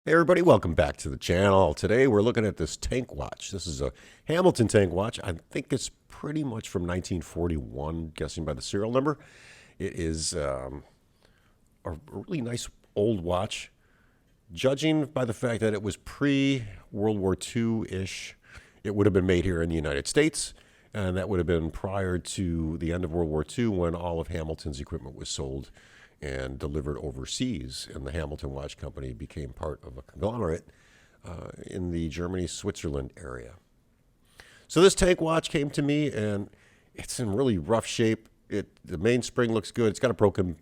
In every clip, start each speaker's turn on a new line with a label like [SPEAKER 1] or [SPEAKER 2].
[SPEAKER 1] Hey everybody, welcome back to the channel. Today we're looking at this tank watch. This is a Hamilton tank watch. I think it's pretty much from 1941, guessing by the serial number. It is a really nice old watch. Judging by the fact that it was pre-World War II-ish, it would have been made here in the United States, and that would have been prior to the end of World War II when all of Hamilton's equipment was sold and delivered overseas, and the Hamilton Watch Company became part of a conglomerate in the Germany-Switzerland area. So this tank watch came to me, and it's in really rough shape. The mainspring looks good. It's got a broken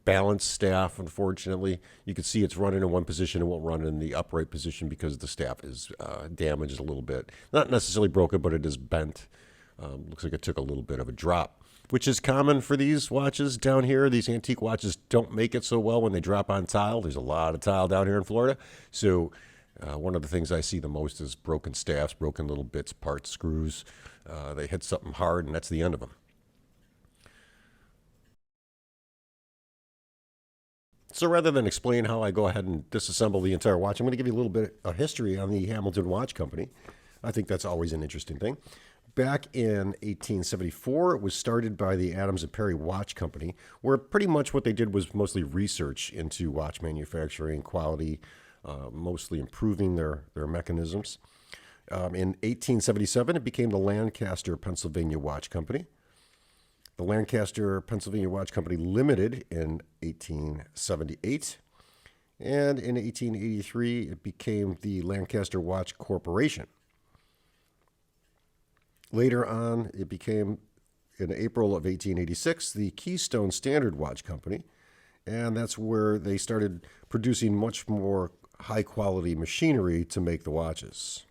[SPEAKER 1] balance staff, unfortunately. You can see it's running in one position. It won't run in the upright position because the staff is damaged a little bit. Not necessarily broken, but it is bent. Looks like it took a little bit of a drop, which is common for these watches down here. These antique watches don't make it so well when they drop on tile. There's a lot of tile down here in Florida. So one of the things I see the most is broken staffs, broken little bits, parts, screws. They hit something hard, and that's the end of them. So rather than explain how I go ahead and disassemble the entire watch, I'm going to give you a little bit of history on the Hamilton Watch Company. I think that's always an interesting thing. Back in 1874, it was started by the Adams and Perry Watch Company, where pretty much what they did was mostly research into watch manufacturing, quality, mostly improving their mechanisms. In 1877, it became the Lancaster, Pennsylvania Watch Company. The Lancaster, Pennsylvania Watch Company Limited in 1878. And in 1883, it became the Lancaster Watch Corporation. Later on, it became, in April of 1886, the Keystone Standard Watch Company, and that's where they started producing much more high-quality machinery to make the watches.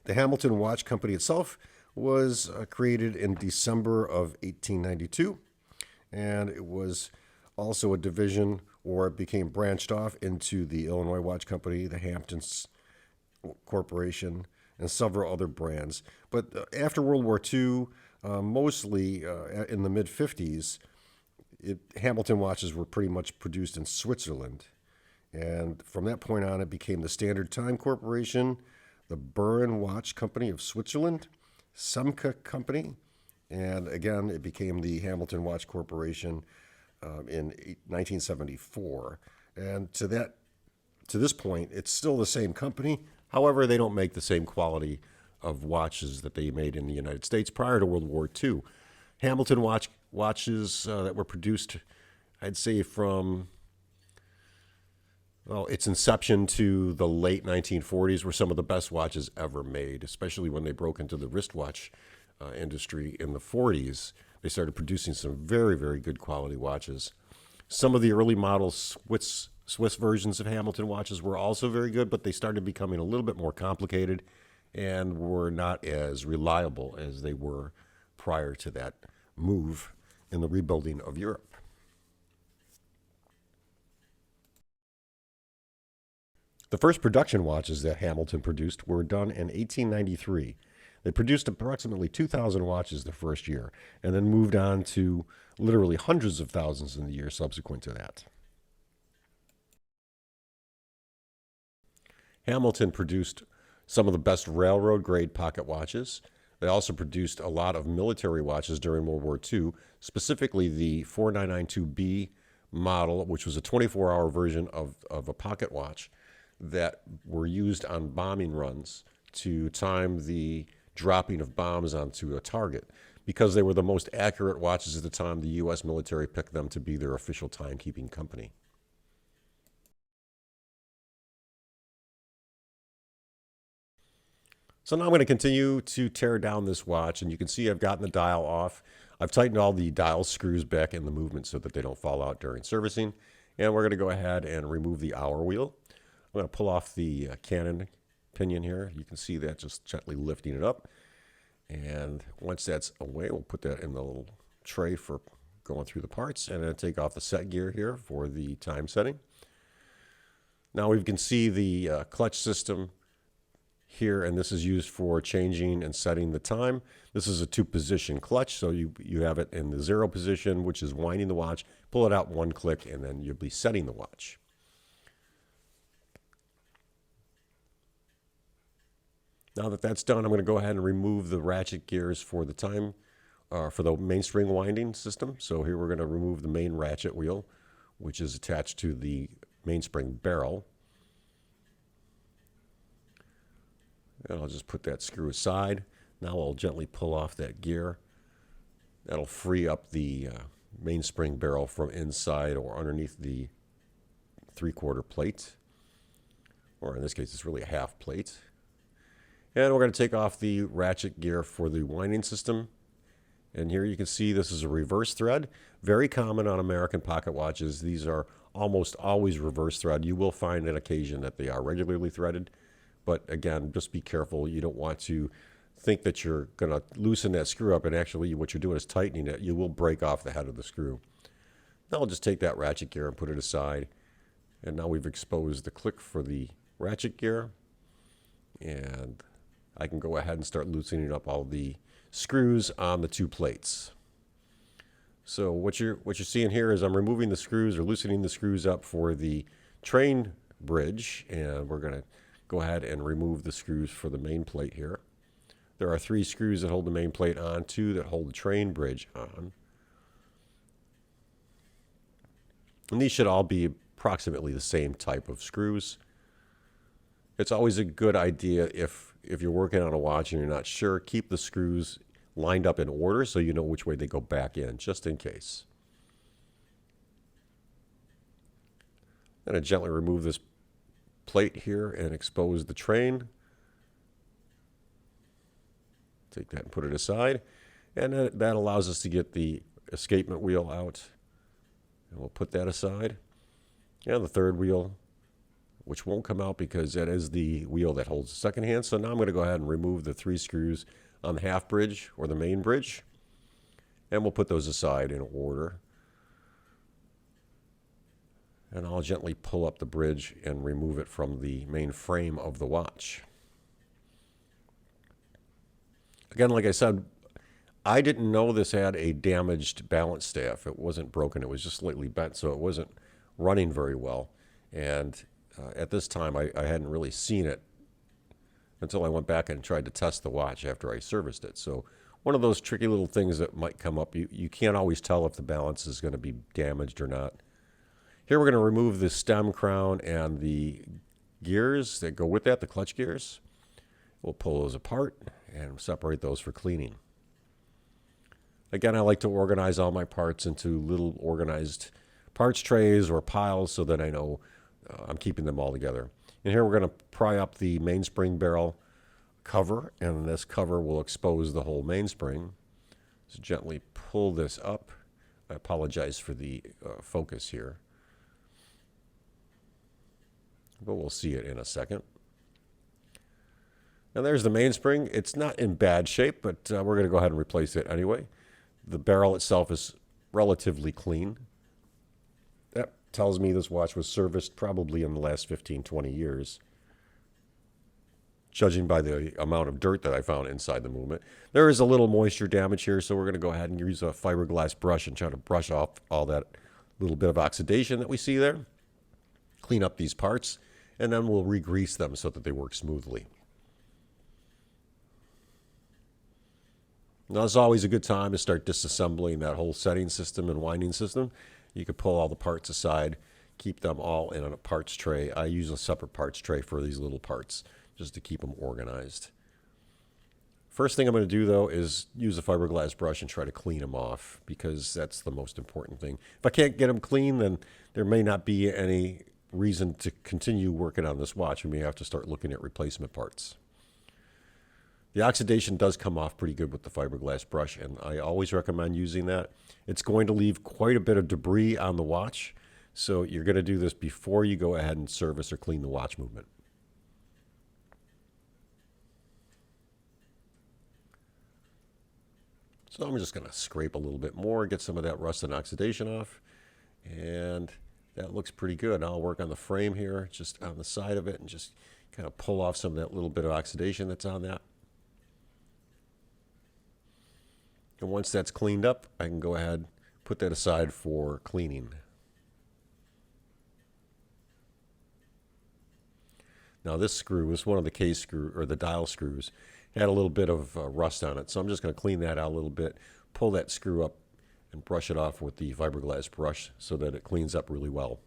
[SPEAKER 1] The Hamilton Watch Company itself was created in December of 1892, and it was also a division, or it became branched off into the Illinois Watch Company, the Hamptons Corporation, and several other brands. But after World War II, mostly in the mid-50s, Hamilton watches were pretty much produced in Switzerland. And from that point on, it became the Standard Time Corporation, the Buren Watch Company of Switzerland, Semke Company, and again, it became the Hamilton Watch Corporation in 1974. And to this point, it's still the same company. However, they don't make the same quality of watches that they made in the United States prior to World War II. Hamilton watches that were produced, I'd say from its inception to the late 1940s, were some of the best watches ever made, especially when they broke into the wristwatch industry in the 40s. They started producing some very, very good quality watches. Some of the early models, Swiss versions of Hamilton watches were also very good, but they started becoming a little bit more complicated and were not as reliable as they were prior to that move in the rebuilding of Europe. The first production watches that Hamilton produced were done in 1893. They produced approximately 2,000 watches the first year, and then moved on to literally hundreds of thousands in the year subsequent to that. Hamilton produced some of the best railroad grade pocket watches. They also produced a lot of military watches during World War II, specifically the 4992B model, which was a 24-hour version of a pocket watch that were used on bombing runs to time the dropping of bombs onto a target. Because they were the most accurate watches at the time, the U.S. military picked them to be their official timekeeping company. So now I'm going to continue to tear down this watch, and you can see I've gotten the dial off. I've tightened all the dial screws back in the movement so that they don't fall out during servicing. And we're going to go ahead and remove the hour wheel. I'm going to pull off the cannon pinion here. You can see that just gently lifting it up. And once that's away, we'll put that in the little tray for going through the parts, and then take off the set gear here for the time setting. Now we can see the clutch system here, and this is used for changing and setting the time. This is a 2-position clutch, so you have it in the 0 position, which is winding the watch. Pull it out one click, and then you'll be setting the watch. Now that that's done, I'm going to go ahead and remove the ratchet gears for the for the mainspring winding system. So here we're going to remove the main ratchet wheel, which is attached to the mainspring barrel. And I'll just put that screw aside. Now I'll gently pull off that gear. That'll free up the mainspring barrel from inside or underneath the 3/4 plate. Or in this case, it's really a half plate. And we're going to take off the ratchet gear for the winding system. And here you can see this is a reverse thread. Very common on American pocket watches. These are almost always reverse thread. You will find an occasion that they are regularly threaded. But again, just be careful. You don't want to think that you're going to loosen that screw up, and actually what you're doing is tightening it. You will break off the head of the screw. Now I'll just take that ratchet gear and put it aside. And now we've exposed the click for the ratchet gear. And I can go ahead and start loosening up all the screws on the 2 plates. So what you're seeing here is I'm removing the screws or loosening the screws up for the train bridge, and we're going to go ahead and remove the screws for the main plate here. There are 3 screws that hold the main plate on, 2 that hold the train bridge on. And these should all be approximately the same type of screws. It's always a good idea if you're working on a watch and you're not sure, keep the screws lined up in order so you know which way they go back in, just in case. I'm going to gently remove this plate here and expose the train. Take that and put it aside. And that allows us to get the escapement wheel out. And we'll put that aside. And the third wheel, which won't come out because that is the wheel that holds the second hand. So now I'm going to go ahead and remove the 3 screws on the half bridge or the main bridge. And we'll put those aside in order. And I'll gently pull up the bridge and remove it from the main frame of the watch. Again, like I said, I didn't know this had a damaged balance staff. It wasn't broken. It was just slightly bent, so it wasn't running very well. And at this time, I hadn't really seen it until I went back and tried to test the watch after I serviced it. So one of those tricky little things that might come up. You can't always tell if the balance is going to be damaged or not. Here we're going to remove the stem crown and the gears that go with that, the clutch gears. We'll pull those apart and separate those for cleaning. Again, I like to organize all my parts into little organized parts trays or piles so that I know I'm keeping them all together. And here we're going to pry up the mainspring barrel cover, and this cover will expose the whole mainspring. So gently pull this up. I apologize for the focus here, but we'll see it in a second. And there's the mainspring. It's not in bad shape, but we're going to go ahead and replace it anyway. The barrel itself is relatively clean. That tells me this watch was serviced probably in the last 15, 20 years, judging by the amount of dirt that I found inside the movement. There is a little moisture damage here, so we're going to go ahead and use a fiberglass brush and try to brush off all that little bit of oxidation that we see there. Clean up these parts, and then we'll re-grease them so that they work smoothly. Now, it's always a good time to start disassembling that whole setting system and winding system. You could pull all the parts aside, keep them all in a parts tray. I use a separate parts tray for these little parts just to keep them organized. First thing I'm going to do, though, is use a fiberglass brush and try to clean them off, because that's the most important thing. If I can't get them clean, then there may not be any reason to continue working on this watch. We may have to start looking at replacement parts. The oxidation does come off pretty good with the fiberglass brush, and I always recommend using that. It's going to leave quite a bit of debris on the watch, so you're going to do this before you go ahead and service or clean the watch movement. So I'm just going to scrape a little bit more, get some of that rust and oxidation off, and that looks pretty good. I'll work on the frame here, just on the side of it, and just kind of pull off some of that little bit of oxidation that's on that. And once that's cleaned up, I can go ahead, put that aside for cleaning. Now this screw is one of the case screw or the dial screws. It had a little bit of rust on it, so I'm just going to clean that out a little bit, pull that screw up and brush it off with the fiberglass brush so that it cleans up really well.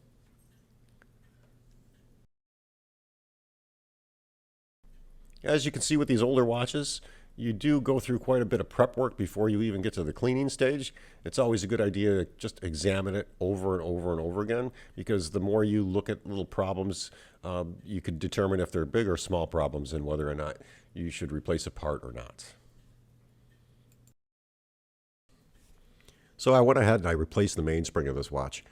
[SPEAKER 1] As you can see with these older watches, you do go through quite a bit of prep work before you even get to the cleaning stage. It's always a good idea to just examine it over and over and over again, because the more you look at little problems, you could determine if they're big or small problems and whether or not you should replace a part or not. So I went ahead and I replaced the mainspring of this watch.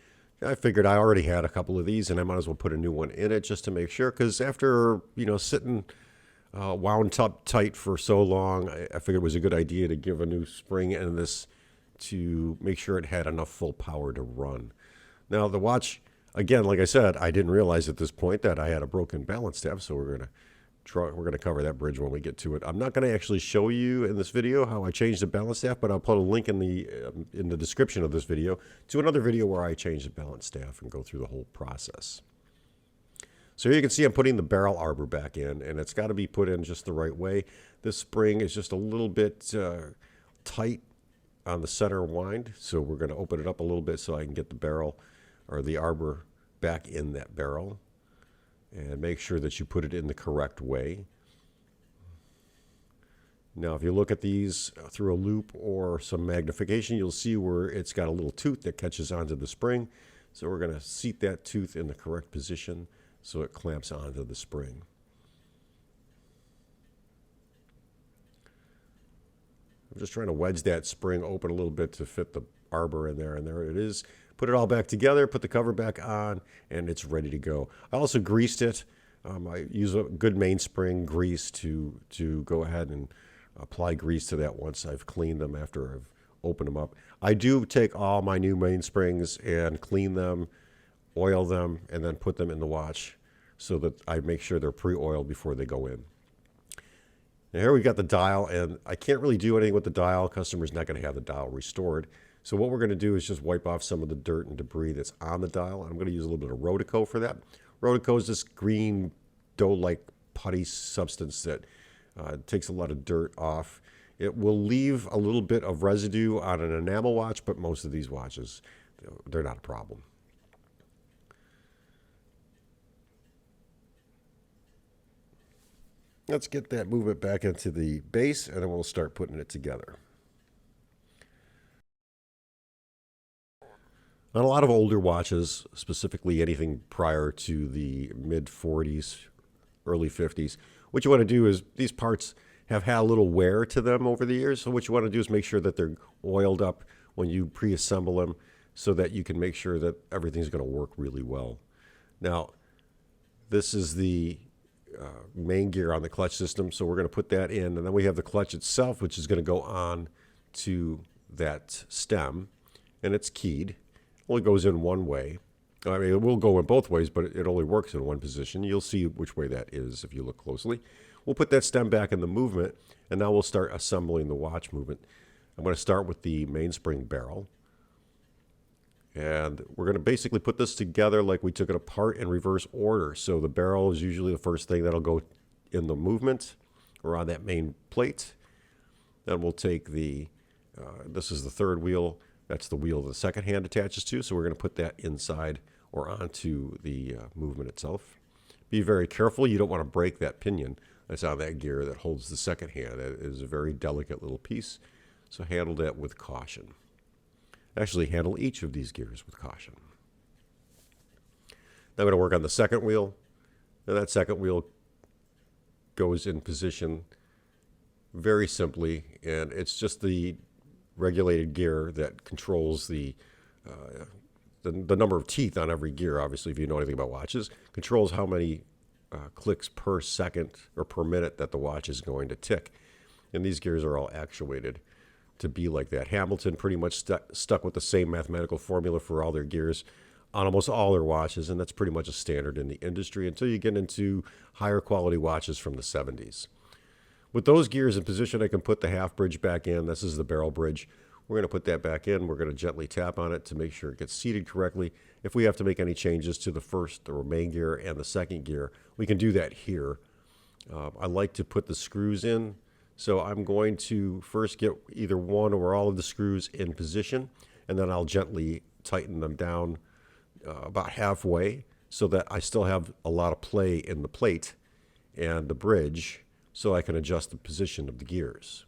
[SPEAKER 1] I figured I already had a couple of these and I might as well put a new one in it just to make sure, because after, sitting wound up tight for so long, I figured it was a good idea to give a new spring in this to make sure it had enough full power to run. Now the watch, again, like I said, I didn't realize at this point that I had a broken balance staff, so we're going to cover that bridge when we get to it. I'm not going to actually show you in this video how I changed the balance staff, but I'll put a link in the description of this video to another video where I changed the balance staff and go through the whole process. So here you can see I'm putting the barrel arbor back in, and it's got to be put in just the right way. This spring is just a little bit tight on the center wind, so we're going to open it up a little bit so I can get the barrel or the arbor back in that barrel, and make sure that you put it in the correct way. Now if you look at these through a loop or some magnification, you'll see where it's got a little tooth that catches onto the spring. So we're going to seat that tooth in the correct position so it clamps onto the spring. I'm just trying to wedge that spring open a little bit to fit the arbor in there, and there it is. Put it all back together, put the cover back on, and it's ready to go. I also greased it. I use a good mainspring grease to go ahead and apply grease to that once I've cleaned them after I've opened them up. I do take all my new mainsprings and clean them, oil them, and then put them in the watch so that I make sure they're pre-oiled before they go in. Now here we got the dial, and I can't really do anything with the dial. Customer's not going to have the dial restored. So what we're going to do is just wipe off some of the dirt and debris that's on the dial. I'm going to use a little bit of Rotico for that. Rotico is this green dough-like putty substance that takes a lot of dirt off. It will leave a little bit of residue on an enamel watch, but most of these watches, they're not a problem. Let's get that movement back into the base, and then we'll start putting it together. On a lot of older watches, specifically anything prior to the mid-40s, early 50s, what you want to do is, these parts have had a little wear to them over the years, so what you want to do is make sure that they're oiled up when you pre-assemble them so that you can make sure that everything's going to work really well. Now, this is the main gear on the clutch system, so we're going to put that in, and then we have the clutch itself, which is going to go on to that stem, and it's keyed. Only goes in one way. I mean, it will go in both ways, but it only works in one position. You'll see which way that is if you look closely. We'll put that stem back in the movement, and now we'll start assembling the watch movement. I'm going to start with the mainspring barrel, and we're going to basically put this together like we took it apart in reverse order. So the barrel is usually the first thing that'll go in the movement or on that main plate. Then we'll take the, this is the third wheel. That's the wheel the second hand attaches to, so we're going to put that inside or onto the movement itself. Be very careful. You don't want to break that pinion that's on that gear that holds the second hand. That is a very delicate little piece, so handle that with caution. Actually, handle each of these gears with caution. Now I'm going to work on the second wheel, and that second wheel goes in position very simply, and it's just the regulated gear that controls the number of teeth on every gear. Obviously, if you know anything about watches, controls how many clicks per second or per minute that the watch is going to tick. And these gears are all actuated to be like that. Hamilton pretty much stuck with the same mathematical formula for all their gears on almost all their watches, and that's pretty much a standard in the industry until you get into higher quality watches from the 70s. With those gears in position, I can put the half bridge back in. This is the barrel bridge. We're going to put that back in. We're going to gently tap on it to make sure it gets seated correctly. If we have to make any changes to the first or main gear and the second gear, we can do that here. I like to put the screws in. So I'm going to first get either one or all of the screws in position, and then I'll gently tighten them down about halfway so that I still have a lot of play in the plate and the bridge so I can adjust the position of the gears.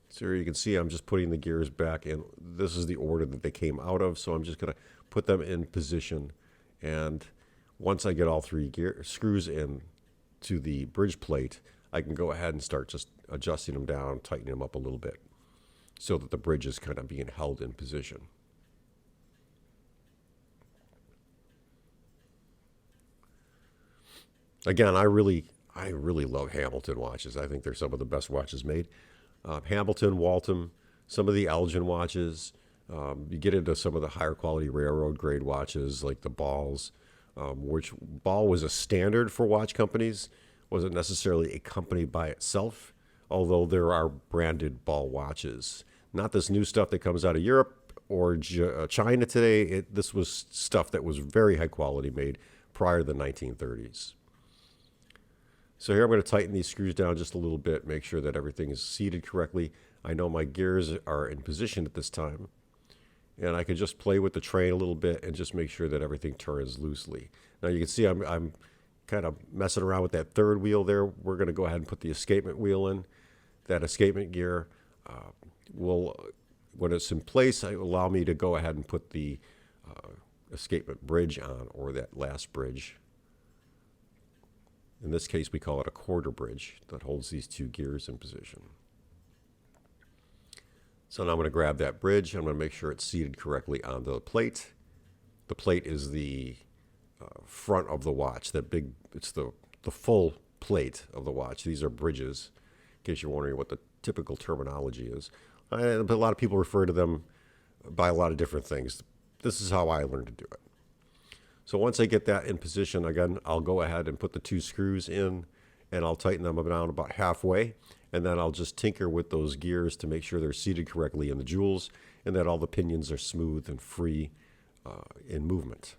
[SPEAKER 1] So here you can see I'm just putting the gears back in. This is the order that they came out of, so I'm just going to put them in position. And once I get all three screws in to the bridge plate, I can go ahead and start just adjusting them down, tightening them up a little bit so that the bridge is kind of being held in position. Again, I really love Hamilton watches. I think they're some of the best watches made. Hamilton, Waltham, some of the Elgin watches. You get into some of the higher quality railroad grade watches like the Balls, which Ball was a standard for watch companies, wasn't necessarily a company by itself, although there are branded Ball watches. Not this new stuff that comes out of Europe or China today. This was stuff that was very high quality made prior to the 1930s. So here I'm going to tighten these screws down just a little bit, make sure that everything is seated correctly. I know my gears are in position at this time. And I can just play with the train a little bit and just make sure that everything turns loosely. Now you can see I'm kind of messing around with that third wheel there. We're going to go ahead and put the escapement wheel in. That escapement gear will, when it's in place, allow me to go ahead and put the escapement bridge on, or that last bridge. In this case, we call it a quarter bridge that holds these two gears in position. So now I'm going to grab that bridge. I'm going to make sure it's seated correctly onto the plate. The plate is the front of the watch. It's the full plate of the watch. These are bridges, in case you're wondering what the typical terminology is. But a lot of people refer to them by a lot of different things. This is how I learned to do it. So once I get that in position, again, I'll go ahead and put the two screws in, and I'll tighten them down about halfway, and then I'll just tinker with those gears to make sure they're seated correctly in the jewels and that all the pinions are smooth and free in movement.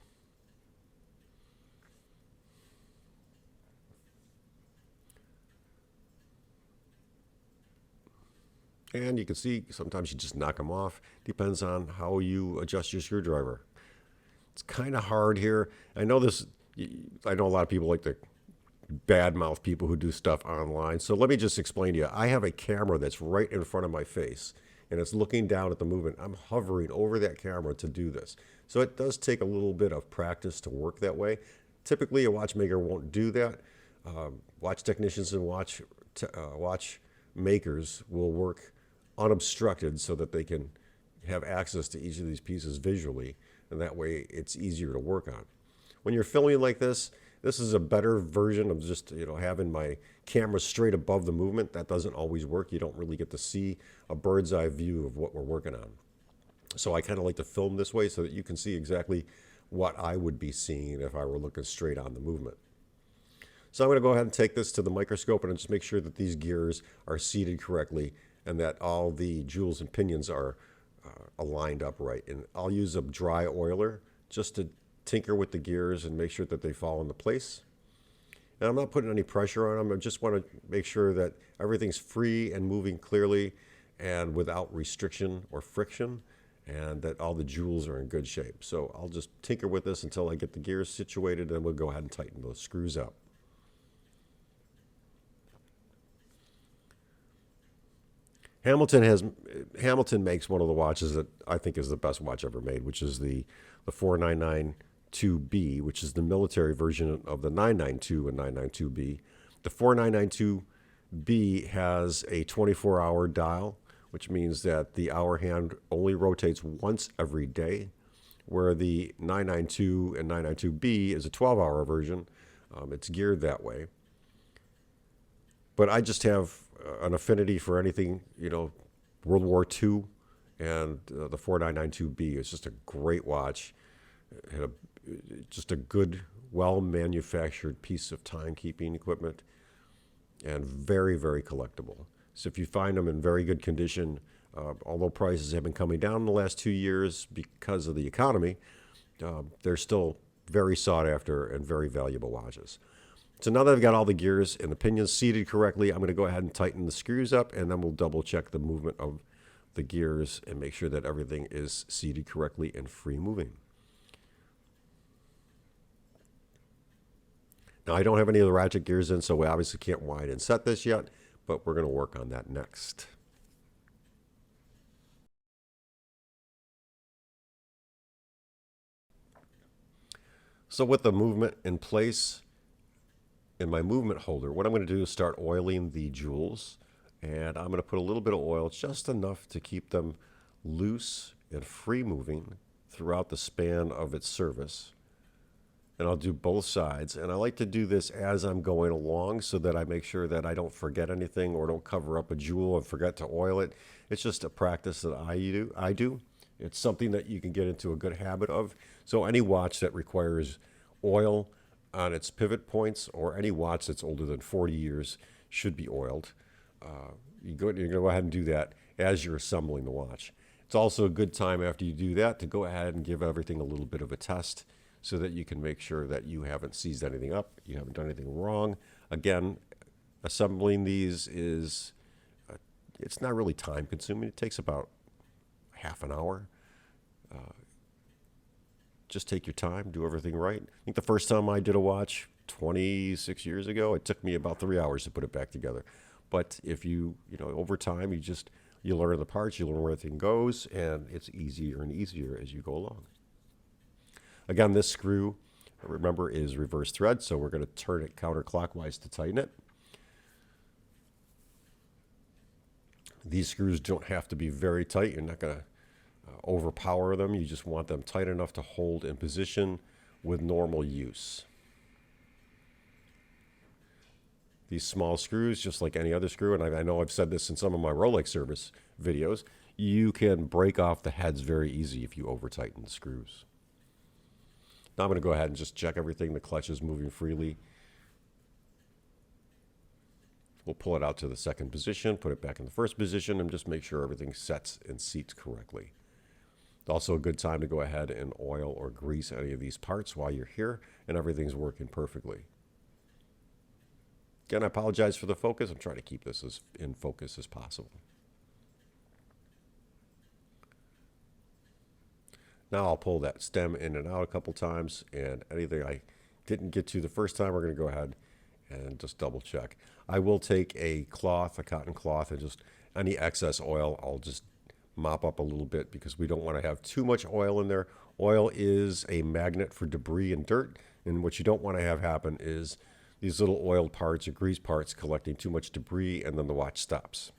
[SPEAKER 1] And you can see sometimes you just knock them off. Depends on how you adjust your screwdriver. It's kind of hard here. I know a lot of people like to badmouth people who do stuff online. So let me just explain to you. I have a camera that's right in front of my face, and it's looking down at the movement. I'm hovering over that camera to do this. So it does take a little bit of practice to work that way. Typically, a watchmaker won't do that. Watch technicians and watch makers will work unobstructed so that they can have access to each of these pieces visually, and that way it's easier to work on. When you're filming like this is a better version of just having my camera straight above the movement. That doesn't always work. You don't really get to see a bird's eye view of what we're working on. So I kind of like to film this way so that you can see exactly what I would be seeing if I were looking straight on the movement. So I'm going to go ahead and take this to the microscope and just make sure that these gears are seated correctly and that all the jewels and pinions are aligned up right. And I'll use a dry oiler just to tinker with the gears and make sure that they fall into place. And I'm not putting any pressure on them. I just want to make sure that everything's free and moving clearly and without restriction or friction, and that all the jewels are in good shape. So I'll just tinker with this until I get the gears situated, and we'll go ahead and tighten those screws up. Hamilton makes one of the watches that I think is the best watch ever made, which is the 4992B, which is the military version of the 992 and 992B. The 4992B has a 24-hour dial, which means that the hour hand only rotates once every day, where the 992 and 992B is a 12-hour version. It's geared that way. But I just have an affinity for anything, World War II, and the 4992B is just a great watch. It had just a good, well-manufactured piece of timekeeping equipment, and very, very collectible. So if you find them in very good condition, although prices have been coming down in the last 2 years because of the economy, they're still very sought after and very valuable watches. So now that I've got all the gears and the pinions seated correctly, I'm going to go ahead and tighten the screws up, and then we'll double check the movement of the gears and make sure that everything is seated correctly and free moving. Now I don't have any of the ratchet gears in, so we obviously can't wind and set this yet, but we're going to work on that next. So with the movement in place in my movement holder, what I'm going to do is start oiling the jewels, and I'm going to put a little bit of oil, just enough to keep them loose and free moving throughout the span of its service. And I'll do both sides, and I like to do this as I'm going along so that I make sure that I don't forget anything or don't cover up a jewel and forget to oil it. It's just a practice that I do. It's something that you can get into a good habit of. So any watch that requires oil on its pivot points, or any watch that's older than 40 years, should be oiled. You're going to go ahead and do that as you're assembling the watch. It's also a good time after you do that to go ahead and give everything a little bit of a test so that you can make sure that you haven't seized anything up, you haven't done anything wrong. Again, assembling these is, it's not really time consuming. It takes about half an hour. Just take your time, do everything right. I think the first time I did a watch 26 years ago, it took me about 3 hours to put it back together. But if you over time, you learn the parts, you learn where everything goes, and it's easier and easier as you go along. Again, this screw, remember, is reverse thread, so we're going to turn it counterclockwise to tighten it. These screws don't have to be very tight. You're not going to overpower them. You just want them tight enough to hold in position with normal use. These small screws, just like any other screw, and I know I've said this in some of my Rolex service videos, you can break off the heads very easy if you over tighten the screws. Now I'm going to go ahead and just check everything. The clutch is moving freely. We'll pull it out to the second position, put it back in the first position, and just make sure everything sets and seats correctly. It's also a good time to go ahead and oil or grease any of these parts while you're here, and everything's working perfectly. Again, I apologize for the focus. I'm trying to keep this as in focus as possible. Now I'll pull that stem in and out a couple times, and anything I didn't get to the first time, we're going to go ahead and just double check. I will take a cloth, a cotton cloth, and just any excess oil, I'll just mop up a little bit because we don't want to have too much oil in there. Oil is a magnet for debris and dirt, and what you don't want to have happen is these little oiled parts or grease parts collecting too much debris, and then the watch stops.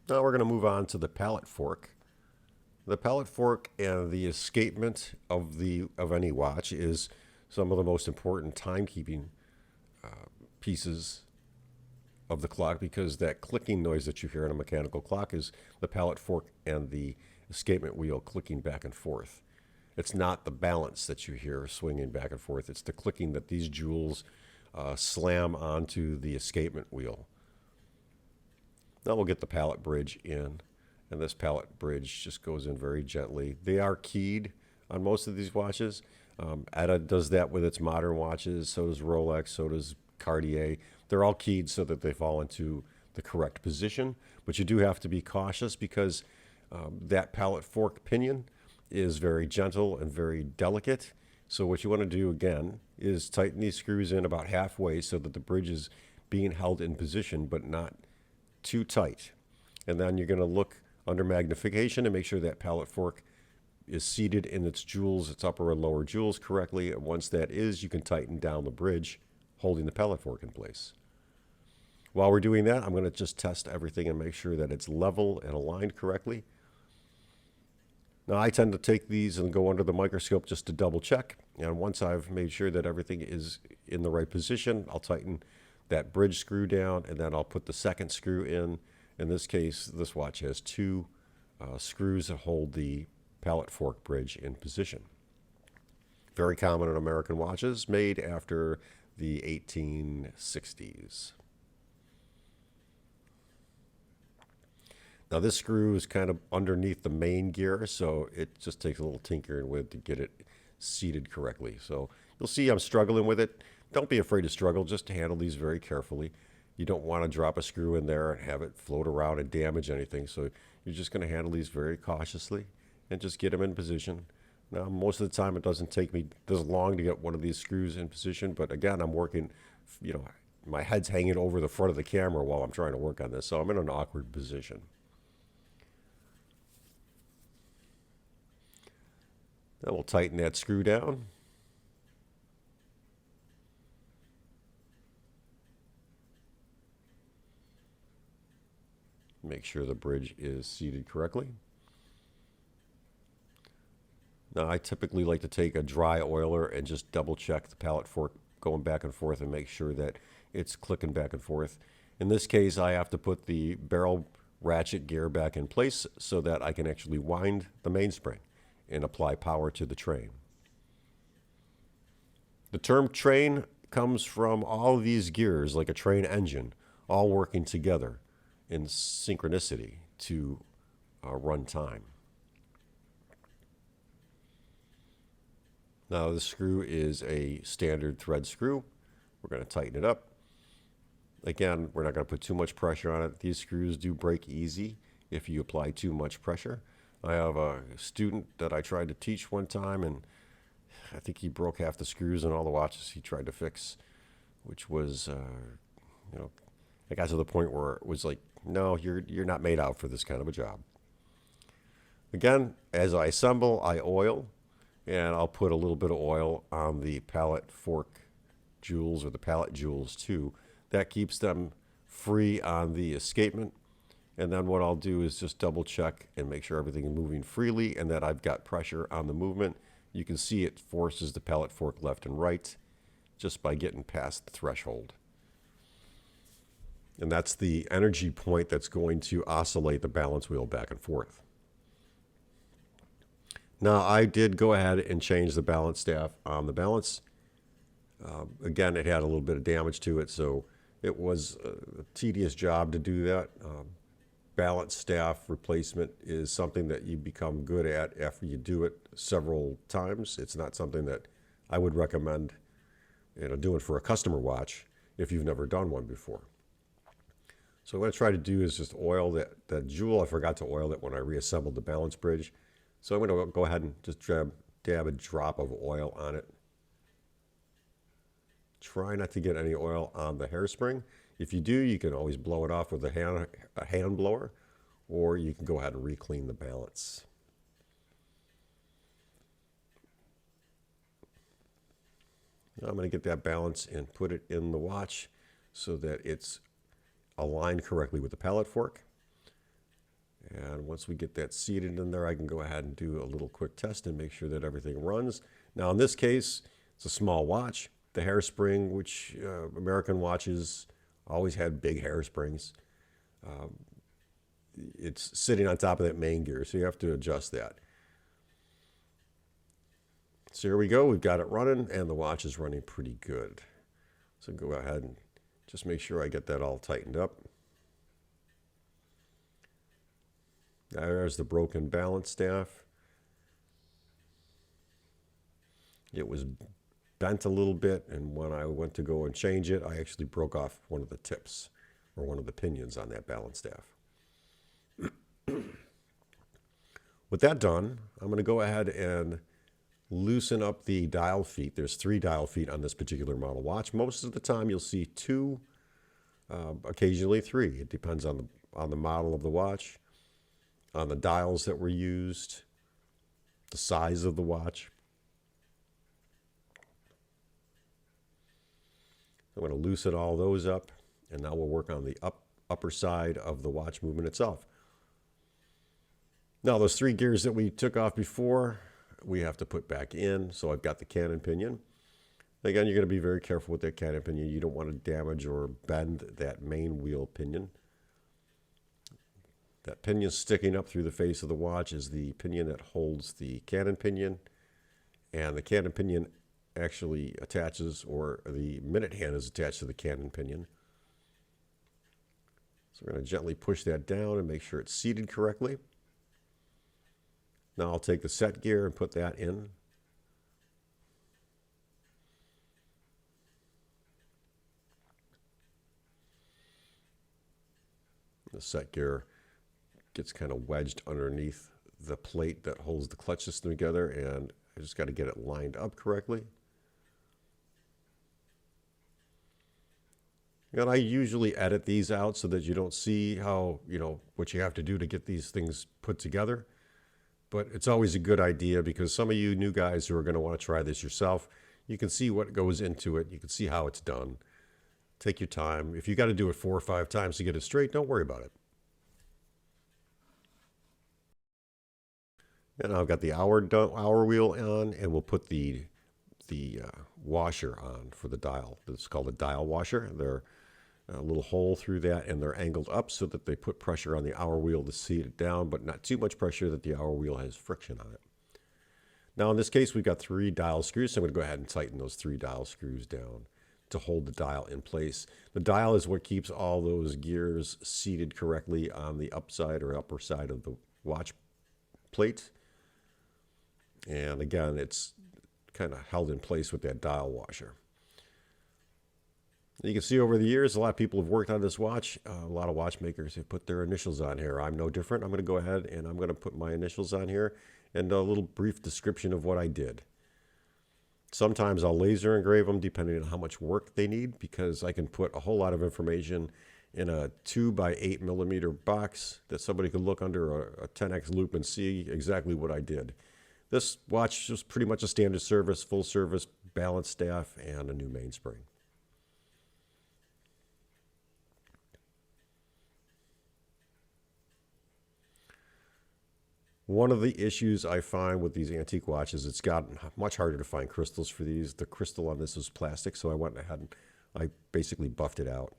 [SPEAKER 1] Now we're going to move on to the pallet fork. The pallet fork and the escapement of any watch is some of the most important timekeeping pieces of the clock, because that clicking noise that you hear in a mechanical clock is the pallet fork and the escapement wheel clicking back and forth. It's not the balance that you hear swinging back and forth. It's the clicking that these jewels slam onto the escapement wheel. Now we'll get the pallet bridge in, and this pallet bridge just goes in very gently. They are keyed on most of these watches. Etta does that with its modern watches, so does Rolex, so does Cartier. They're all keyed so that they fall into the correct position, but you do have to be cautious because that pallet fork pinion is very gentle and very delicate. So what you want to do again is tighten these screws in about halfway so that the bridge is being held in position but not too tight. And then you're going to look under magnification and make sure that pallet fork is seated in its jewels, its upper and lower jewels correctly. And once that is, you can tighten down the bridge, holding the pallet fork in place. While we're doing that, I'm going to just test everything and make sure that it's level and aligned correctly. Now I tend to take these and go under the microscope just to double check. And once I've made sure that everything is in the right position, I'll tighten that bridge screw down, and then I'll put the second screw in. In this case, this watch has two screws that hold the pallet fork bridge in position. Very common in American watches made after the 1860s. Now this screw is kind of underneath the main gear, so it just takes a little tinkering with to get it seated correctly. So you'll see I'm struggling with it. Don't be afraid to struggle, just handle these very carefully. You don't want to drop a screw in there and have it float around and damage anything. So you're just going to handle these very cautiously and just get them in position. Now, most of the time it doesn't take me this long to get one of these screws in position, but again, I'm working, my head's hanging over the front of the camera while I'm trying to work on this, so I'm in an awkward position. Then we'll tighten that screw down. Make sure the bridge is seated correctly. Now, I typically like to take a dry oiler and just double check the pallet fork going back and forth and make sure that it's clicking back and forth. In this case, I have to put the barrel ratchet gear back in place so that I can actually wind the mainspring and apply power to the train. The term train comes from all of these gears, like a train engine, all working together in synchronicity to run time. Now this screw is a standard thread screw. We're going to tighten it up. Again, we're not going to put too much pressure on it. These screws do break easy if you apply too much pressure. I have a student that I tried to teach one time, and I think he broke half the screws in all the watches he tried to fix, which was, I got to the point where it was like, no, you're not made out for this kind of a job. Again, as I assemble, I oil, and I'll put a little bit of oil on the pallet fork jewels or the pallet jewels too. That keeps them free on the escapement. And then what I'll do is just double check and make sure everything is moving freely and that I've got pressure on the movement. You can see it forces the pallet fork left and right just by getting past the threshold. And that's the energy point that's going to oscillate the balance wheel back and forth. Now, I did go ahead and change the balance staff on the balance. Again, it had a little bit of damage to it, so it was a tedious job to do that. Balance staff replacement is something that you become good at after you do it several times. It's not something that I would recommend doing for a customer watch if you've never done one before. So what I try to do is just oil that jewel. I forgot to oil it when I reassembled the balance bridge. So I'm going to go ahead and just dab a drop of oil on it. Try not to get any oil on the hairspring. If you do, you can always blow it off with a hand blower, or you can go ahead and re-clean the balance. Now I'm going to get that balance and put it in the watch so that it's aligned correctly with the pallet fork. And once we get that seated in there, I can go ahead and do a little quick test and make sure that everything runs. Now in this case, it's a small watch. The hairspring, which American watches always had big hairsprings, it's sitting on top of that main gear, so you have to adjust that. So here we go, we've got it running, and the watch is running pretty good. So go ahead and just make sure I get that all tightened up. There's the broken balance staff. It was bent a little bit, and when I went to go and change it, I actually broke off one of the tips or one of the pinions on that balance staff. With that done, I'm going to go ahead and loosen up the dial feet. There's 3 dial feet on this particular model watch. Most of the time you'll see 2, occasionally 3. It depends on the model of the watch, on the dials that were used, the size of the watch. I'm going to loosen all those up, and now we'll work on the upper side of the watch movement itself. Now those 3 gears that we took off before, we have to put back in. So I've got the cannon pinion. Again, you're going to be very careful with that cannon pinion. You don't want to damage or bend that main wheel pinion. That pinion sticking up through the face of the watch is the pinion that holds the cannon pinion. and the cannon pinion actually attaches, or the minute hand is attached to the cannon pinion. So we're going to gently push that down and make sure it's seated correctly. Now I'll take the set gear and put that in. The set gear gets kind of wedged underneath the plate that holds the clutch system together, and I just got to get it lined up correctly. And I usually edit these out so that you don't see how, what you have to do to get these things put together. But it's always a good idea, because some of you new guys who are going to want to try this yourself, you can see what goes into it. You can see how it's done. Take your time. If you got to do it 4 or 5 times to get it straight, don't worry about it. And I've got the hour wheel on, and we'll put the washer on for the dial. It's called a dial washer. They're a little hole through that, and they're angled up so that they put pressure on the hour wheel to seat it down, but not too much pressure that the hour wheel has friction on it. Now in this case, we've got 3 dial screws, so I'm going to go ahead and tighten those 3 dial screws down to hold the dial in place. The dial is what keeps all those gears seated correctly on the upside or upper side of the watch plate. And again, it's kind of held in place with that dial washer. You can see over the years, a lot of people have worked on this watch. A lot of watchmakers have put their initials on here. I'm no different. I'm going to go ahead and I'm going to put my initials on here and a little brief description of what I did. Sometimes I'll laser engrave them depending on how much work they need, because I can put a whole lot of information in a 2 by 8 millimeter box that somebody could look under a 10x loop and see exactly what I did. This watch was pretty much a standard service, full service, balanced staff, and a new mainspring. One of the issues I find with these antique watches, it's gotten much harder to find crystals for these. The crystal on this is plastic, so I went ahead and I basically buffed it out,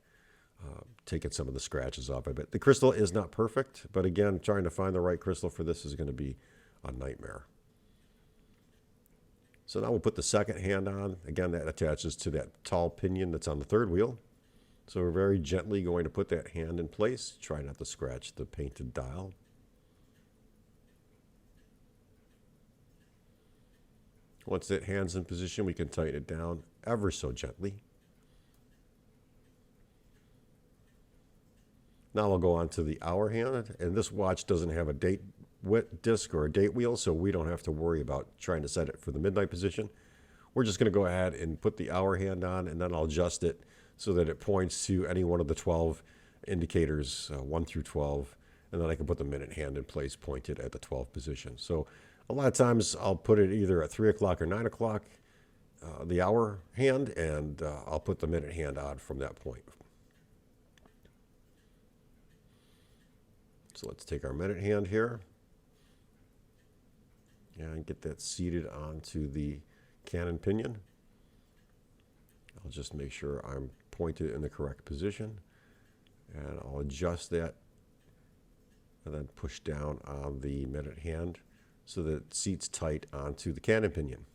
[SPEAKER 1] taking some of the scratches off of it. The crystal is not perfect, but again, trying to find the right crystal for this is going to be a nightmare. So now we'll put the second hand on. Again, that attaches to that tall pinion that's on the third wheel. So we're very gently going to put that hand in place. Try not to scratch the painted dial. Once that hand's in position, we can tighten it down ever so gently. Now we'll go on to the hour hand, and this watch doesn't have a date disc or a date wheel, so we don't have to worry about trying to set it for the midnight position. We're just going to go ahead and put the hour hand on, and then I'll adjust it so that it points to any one of the 12 indicators, 1 through 12, and then I can put the minute hand in place pointed at the 12th position. So a lot of times I'll put it either at 3 o'clock or 9 o'clock, the hour hand, and I'll put the minute hand on from that point. So let's take our minute hand here and get that seated onto the cannon pinion. I'll just make sure I'm pointed in the correct position, and I'll adjust that and then push down on the minute hand so that it seats tight onto the cannon pinion.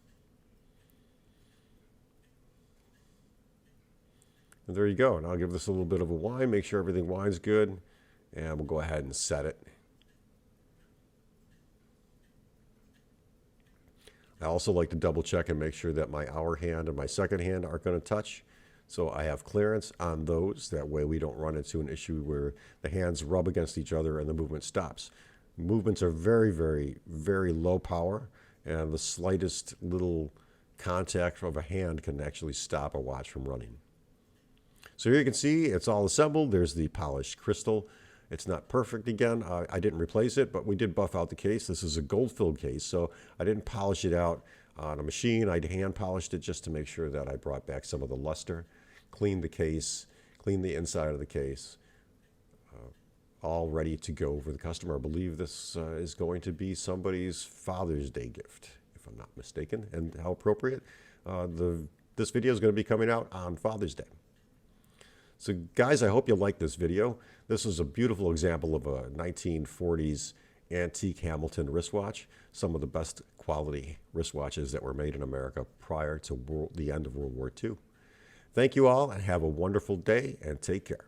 [SPEAKER 1] And there you go. And I'll give this a little bit of a whine, make sure everything winds good, and we'll go ahead and set it. I also like to double check and make sure that my hour hand and my second hand aren't going to touch. So I have clearance on those. That way we don't run into an issue where the hands rub against each other and the movement stops. Movements are very, very, very low power, and the slightest little contact of a hand can actually stop a watch from running. So here you can see it's all assembled. There's the polished crystal. It's not perfect again. I didn't replace it, but we did buff out the case. This is a gold-filled case, so I didn't polish it out on a machine. I hand polished it just to make sure that I brought back some of the luster, cleaned the case, cleaned the inside of the case, all ready to go for the customer. I believe this is going to be somebody's Father's Day gift, if I'm not mistaken, and how appropriate. This video is going to be coming out on Father's Day. So guys, I hope you like this video. This is a beautiful example of a 1940s antique Hamilton wristwatch, some of the best quality wristwatches that were made in America prior to the end of World War II. Thank you all, and have a wonderful day, and take care.